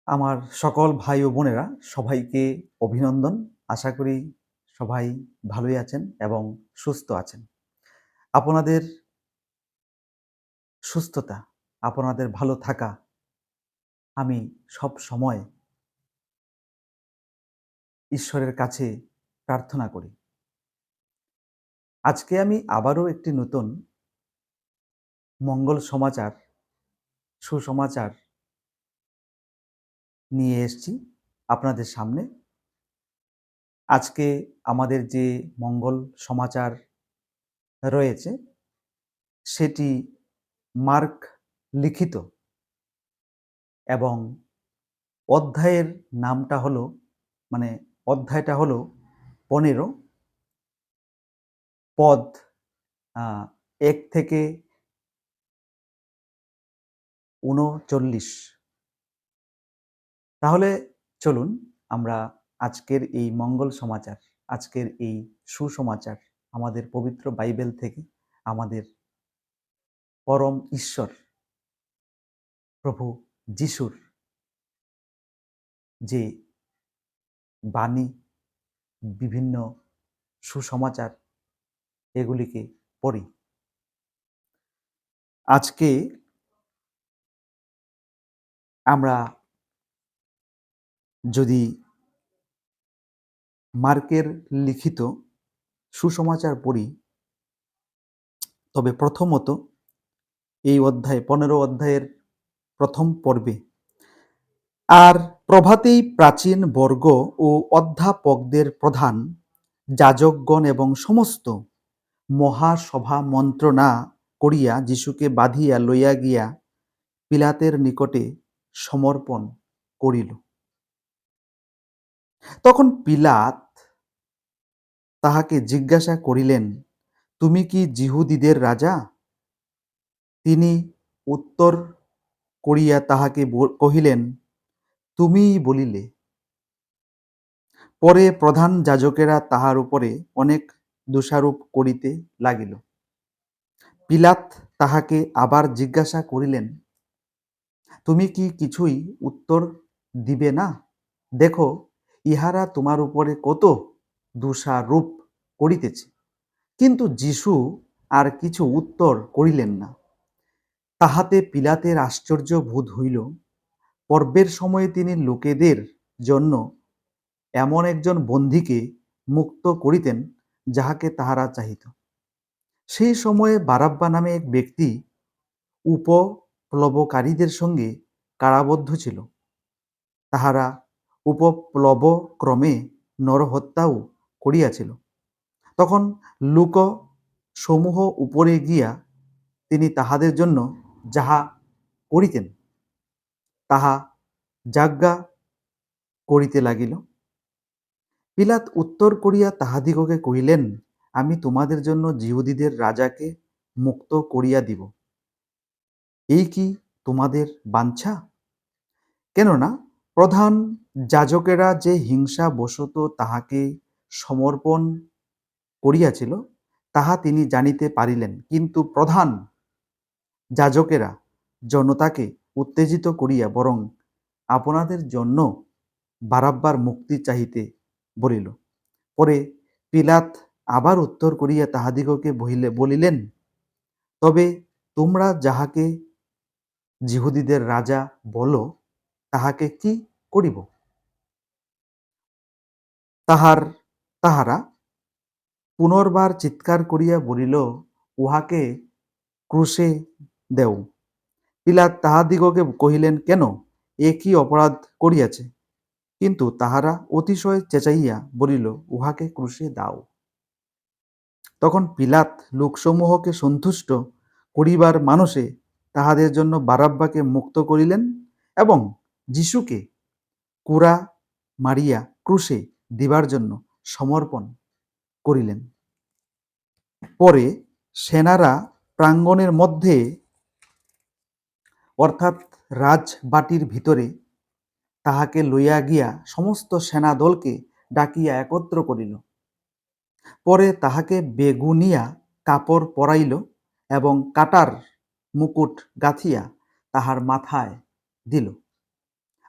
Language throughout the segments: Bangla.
আমার সকল ভাই ও বোনেরা সবাইকে অভিনন্দন। আশা করি সবাই ভালোই আছেন এবং সুস্থ আছেন। আপনাদের সুস্থতা, আপনাদের ভালো থাকা আমি সব সময় ঈশ্বরের কাছে প্রার্থনা করি। আজকে আমি আবারও একটি নতুন মঙ্গল সমাচার, সুসমাচার নিয়ে এসেছি আপনাদের সামনে। আজকে আমাদের যে মঙ্গল সমাচার রয়েছে সেটি মার্ক লিখিত এবং অধ্যায়ের নামটা হলো অধ্যায়টা হলো 15 পদ 1 থেকে 39। তাহলে চলুন আমরা আজকের এই মঙ্গল সমাচার, আজকের এই সুসমাচার আমাদের পবিত্র বাইবেল থেকে আমাদের পরম ঈশ্বর প্রভু যিশুর যে বাণী, বিভিন্ন সুসমাচার এগুলিকে পড়ি। আজকে আমরা যদি মার্কের লিখিত সুসমাচার পড়ি, তবে প্রথমত এই অধ্যায় 15 অধ্যায়ের প্রথম পর্বে, আর প্রভাতেই প্রাচীন বর্গ ও অধ্যাপকদের প্রধান যাজকগণ এবং সমস্ত মহাসভা মন্ত্রণা করিয়া যিশুকে বাঁধিয়া লইয়া গিয়া পিলাতের নিকটে সমর্পণ করিল। তখন পিলাত তাহাকে জিজ্ঞাসা করিলেন, তুমি কি যিহুদীদের রাজা? তিনি উত্তর করিয়া তাহাকে কহিলেন, তুমিই বলিলে। পরে প্রধান যাজকেরা তাহার উপরে অনেক দোষারোপ করিতে লাগিল। পিলাত তাহাকে আবার জিজ্ঞাসা করিলেন, তুমি কি কিছুই উত্তর দিবে না? দেখো, ইহারা তোমার উপরে কত দোষারোপ করিতেছে। কিন্তু যিশু আর কিছু উত্তর করিলেন না। তাহাতে পিলাতের আশ্চর্য বোধ হইল। পর্বের সময়ে তিনি লোকেদের জন্য এমন একজন বন্দীকে মুক্ত করিতেন যাহাকে তাহারা চাহিত। সেই সময়ে বারাব্বা নামে এক ব্যক্তি উপপ্লবকারীদের সঙ্গে কারাবদ্ধ ছিল। তাহারা উপপ্লবক্রমে নরহত্যাও করিয়াছিল। তখন লোক সমূহ উপরে গিয়া তিনি তাহাদের জন্য যাহা করিতেন তাহা যাজ্ঞা করিতে লাগিল। পিলাত উত্তর করিয়া তাহাদিগকে কহিলেন, আমি তোমাদের জন্য যিহুদীদের রাজাকে মুক্ত করিয়া দিব। এই কি তোমাদের বাঞ্ছা? কেননা প্রধান যাজকেরা যে হিংসা বশত তাহাকে সমর্পণ করিয়াছিল তাহা তিনি জানিতে পারিলেন, কিন্তু প্রধান যাজকেরা জনতাকে উত্তেজিত করিয়া বরং আপনাদের জন্য বারাব্বার মুক্তি চাহিতে বলিল। পরে পিলাত আবার উত্তর করিয়া তাহাদিগকে বলিলেন, তবে তোমরা যাহাকে যিহুদীদের রাজা বলো তাহাকে কি করিব? তাহারা পুনর্বার চিৎকার করিয়া বলিল, উহাকে ক্রুশে দেও। পিলাত তাহাদিগকে কহিলেন, কেন? এ কি অপরাধ করিয়াছে? কিন্তু তাহারা অতিশয় চেঁচাইয়া বলিল, উহাকে ক্রুশে দাও। তখন পিলাত লোকসমূহকে সন্তুষ্ট করিবার মানসে তাহাদের জন্য বারাব্বাকে মুক্ত করিলেন এবং যিশুকে কুড়া মারিয়া ক্রুশে দিবার জন্য সমর্পণ করিলেন। পরে সেনারা প্রাঙ্গণের মধ্যে অর্থাৎ রাজবাটির ভিতরে তাহাকে লইয়া গিয়া সমস্ত সেনাদলকে ডাকিয়া একত্র করিল। পরে তাহাকে বেগুনিয়া কাপড় পরাইল এবং কাটার মুকুট গাঁথিয়া তাহার মাথায় দিল।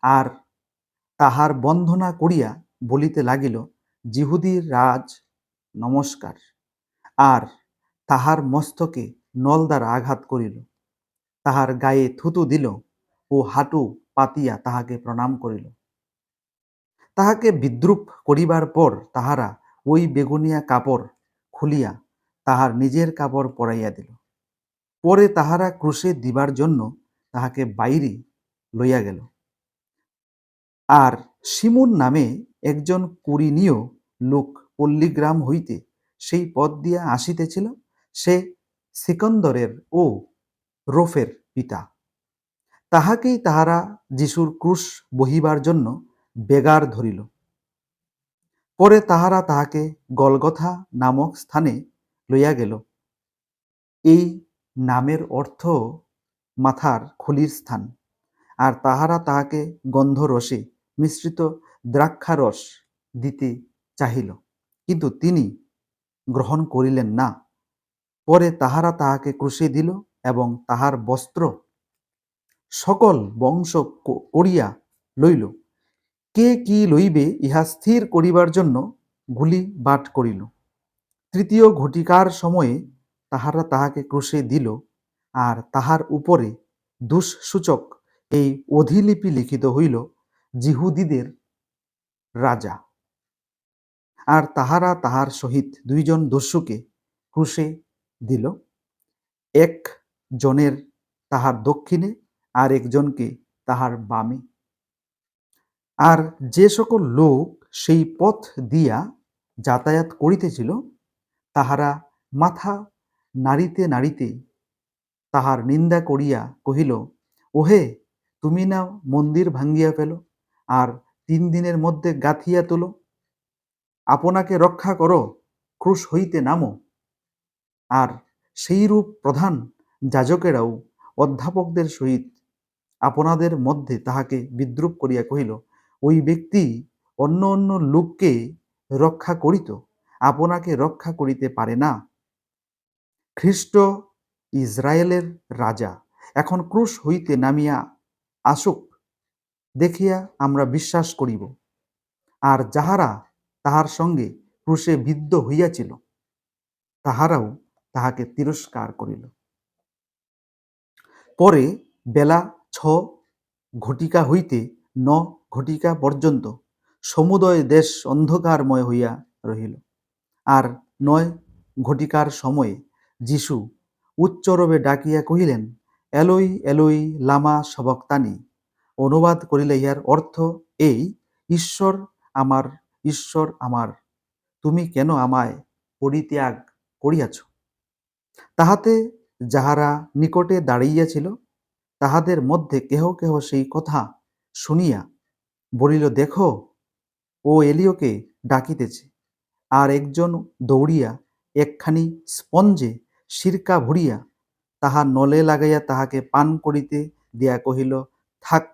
আর তাহার বন্দনা করিয়া বলিতে লাগিল, যিহুদীর রাজ নমস্কার। আর তাহার মস্তকে নল দ্বারা আঘাত করিল, তাহার গায়ে থুতু দিল ও হাঁটু পাতিয়া তাহাকে প্রণাম করিল। তাহাকে বিদ্রূপ করিবার পর তাহারা ওই বেগুনিয়া কাপড় খুলিয়া তাহার নিজের কাপড় পরাইয়া দিল। পরে তাহারা ক্রুশে দিবার জন্য তাহাকে বাইরে লইয়া গেল। আর শিমুন নামে একজন কুরিনীয় লোক পল্লীগ্রাম হইতে সেই পথ দিয়া আসিতেছিল, সে সিকন্দরের ও রোফের পিতা। তাহাকেই তাহারা যিশুর ক্রুশ বহিবার জন্য বেগার ধরিল। পরে তাহারা তাহাকে গলগথা নামক স্থানে লইয়া গেল। এই নামের অর্থ মাথার খুলির স্থান। আর তাহারা তাহাকে গন্ধরসে মিশ্রিত দ্রাক্ষারস দিতে চাহিল, কিন্তু তিনি গ্রহণ করিলেন না। পরে তাহারা তাহাকে ক্রুশে দিল এবং তাহার বস্ত্র সকল বংশ করিয়া লইল। কে কি লইবে ইহা স্থির করিবার জন্য গুলি বাট করিল। তৃতীয় ঘটিকার সময়ে তাহারা তাহাকে ক্রুশে দিল, আর তাহার উপরে দুঃসূচক এই অধিলিপি লিখিত হইল, যিহুদীদের রাজা। আর তাহারা তাহার সহিত দুইজন দস্যুকে ক্রুশে দিল, এক জনের তাহার দক্ষিণে আর একজনকে তাহার বামে। আর যে সকল লোক সেই পথ দিয়া যাতায়াত করিতেছিল, তাহারা মাথা নাড়িতে নাড়িতে তাহার নিন্দা করিয়া কহিল, ওহে, তুমি না মন্দির ভাঙ্গিয়া ফেল, আর 3 দিনের মধ্যে গাঁথিয়া তোলো। আপনাকে রক্ষা করো, ক্রুশ হইতে নামো। আর সেইরূপ প্রধান যাজকেরাও অধ্যাপকদের সহিত আপনাদের মধ্যে তাহাকে বিদ্রূপ করিয়া কহিল, ওই ব্যক্তি অন্য অন্য লোককে রক্ষা করিত, আপনাকে রক্ষা করিতে পারে না। খ্রিস্ট ইসরায়েলের রাজা এখন ক্রুশ হইতে নামিয়া আসুক, দেখিয়া আমরা বিশ্বাস করিব। আর যাহারা তাহার সঙ্গে ক্রুশে বিদ্ধ হইয়াছিল, তাহারাও তাহাকে তিরস্কার করিল। পরে বেলা 6 ঘটিকা হইতে 9 ঘটিকা পর্যন্ত সমুদয় দেশ অন্ধকারময় হইয়া রহিল। আর 9 ঘটিকার সময়ে যিশু উচ্চরবে ডাকিয়া কহিলেন, এলোই এলোই লামা সবক্তানি। অনুবাদ করিলে ইহার অর্থ এই, ঈশ্বর আমার, তুমি কেন আমায় পরিত্যাগ করিয়াছ? তাহাতে যাহারা নিকটে দাঁড়াইয়াছিল, তাহাদের মধ্যে কেহ কেহ সেই কথা শুনিয়া বলিল, দেখো, ও এলিয়কে ডাকিতেছে। আর একজন দৌড়িয়া একখানি স্পঞ্জে সিরকা ভরিয়া তাহা নলে লাগাইয়া তাহাকে পান করিতে দিয়া কহিল, থাক,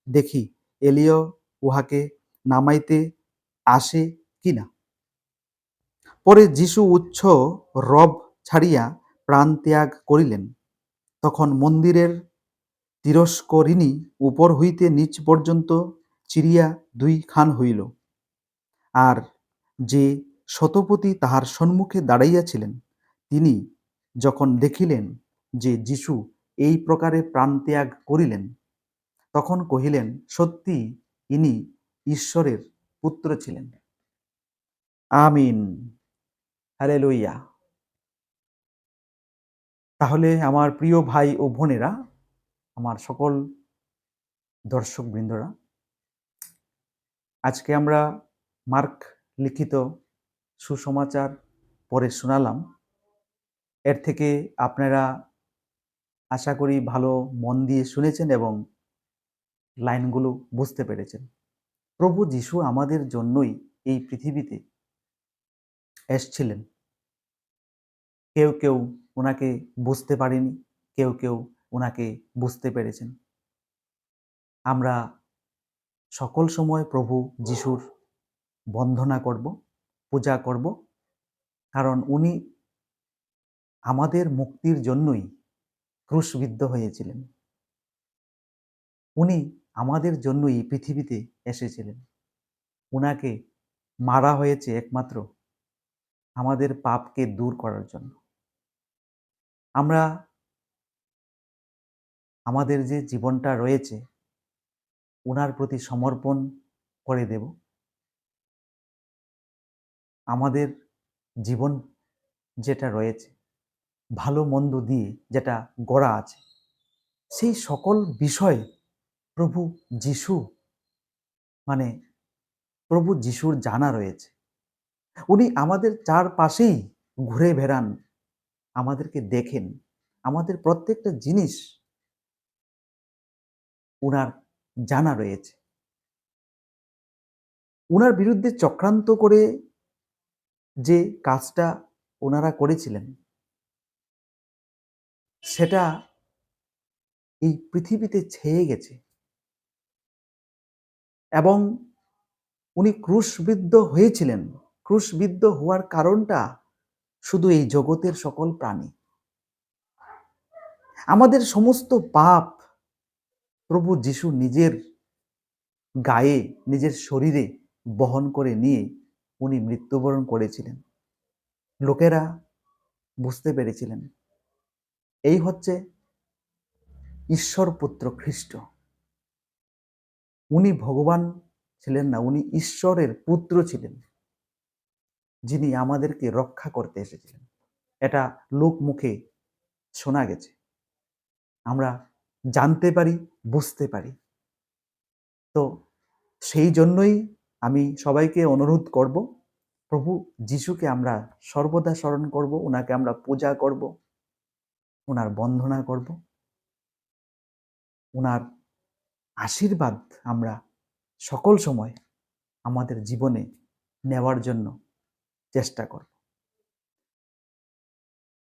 দেখি এলিয় উহাকে নামাইতে আসে কিনা। পরে যিশু উচ্চ রব ছাড়িয়া প্রাণ ত্যাগ করিলেন। তখন মন্দিরের তিরস্করিণী উপর হইতে নিচ পর্যন্ত চিরিয়া 2 খান হইল। আর যে শতপতি তাহার সম্মুখে দাঁড়াইয়াছিলেন, তিনি যখন দেখিলেন যে যিশু এই প্রকারে প্রাণত্যাগ করিলেন, তখন কহিলেন, সত্যি ইনি ঈশ্বরের পুত্র ছিলেন। আমিন। হালেলুইয়া। তাহলে আমার প্রিয় ভাই ও বোনেরা, আমার সকল দর্শক বৃন্দরা, আজকে আমরা মার্ক লিখিত সুসমাচার পড়ে শোনালাম। এর থেকে আপনারা আশা করি ভালো মন দিয়ে শুনেছেন এবং লাইনগুলো বুঝতে পেরেছেন। প্রভু যিশু আমাদের জন্যই এই পৃথিবীতে এসছিলেন। কেউ কেউ ওনাকে বুঝতে পারেনি, কেউ কেউ ওনাকে বুঝতে পেরেছেন। আমরা সকল সময় প্রভু যিশুর বন্দনা করব, পূজা করব, কারণ উনি আমাদের মুক্তির জন্যই ক্রুশবিদ্ধ হয়েছিলেন। উনি আমাদের জন্যই এই পৃথিবীতে এসেছিলেন। উনাকে মারা হয়েছে একমাত্র আমাদের পাপকে দূর করার জন্য। আমরা আমাদের যে জীবনটা রয়েছে উনার প্রতি সমর্পণ করে দেব। আমাদের জীবন যেটা রয়েছে ভালো মন্দ দিয়ে যেটা গড়া আছে, সেই সকল বিষয় প্রভু যিশু মানে প্রভু যিশুর জানা রয়েছে। উনি আমাদের চারপাশেই ঘুরে বেড়ান, আমাদেরকে দেখেন, আমাদের প্রত্যেকটা জিনিস উনার জানা রয়েছে। উনার বিরুদ্ধে চক্রান্ত করে যে কাজটা ওনারা করেছিলেন সেটা এই পৃথিবীতে ছেয়ে গেছে এবং উনি ক্রুশবিদ্ধ হয়েছিলেন। ক্রুশবিদ্ধ হওয়ার কারণটা শুধু এই জগতের সকল প্রাণী। আমাদের সমস্ত পাপ প্রভু যিশু নিজের গায়ে, নিজের শরীরে বহন করে নিয়ে উনি মৃত্যুবরণ করেছিলেন। লোকেরা বুঝতে পেরেছিলেন এই হচ্ছে ঈশ্বর পুত্র খ্রিস্ট। উনি ভগবান ছিলেন না, উনি ঈশ্বরের পুত্র ছিলেন, যিনি আমাদেরকে রক্ষা করতে এসেছিলেন। এটা লোক মুখে শোনা গেছে, আমরা জানতে পারি, বুঝতে পারি। তো সেই জন্যই আমি সবাইকে অনুরোধ করব, প্রভু যিশুকে আমরা সর্বদা স্মরণ করব, ওনাকে আমরা পূজা করব, ওনার বন্দনা করব, ওনার আশীর্বাদ আমরা সকল সময় আমাদের জীবনে নেওয়ার জন্য চেষ্টা করব।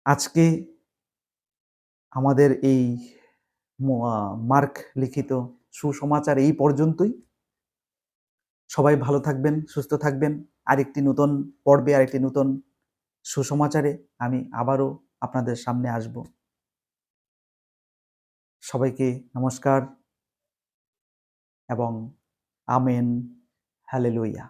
আজকে আমাদের এই মার্ক লিখিত সুসমাচার এই পর্যন্তই। সবাই ভালো থাকবেন, সুস্থ থাকবেন। আরেকটি নতুন পর্বে, আরেকটি নতুন সুসমাচারে আমি আবারও আপনাদের সামনে আসব। সবাইকে নমস্কার এবং আমেন, হালেলুয়া।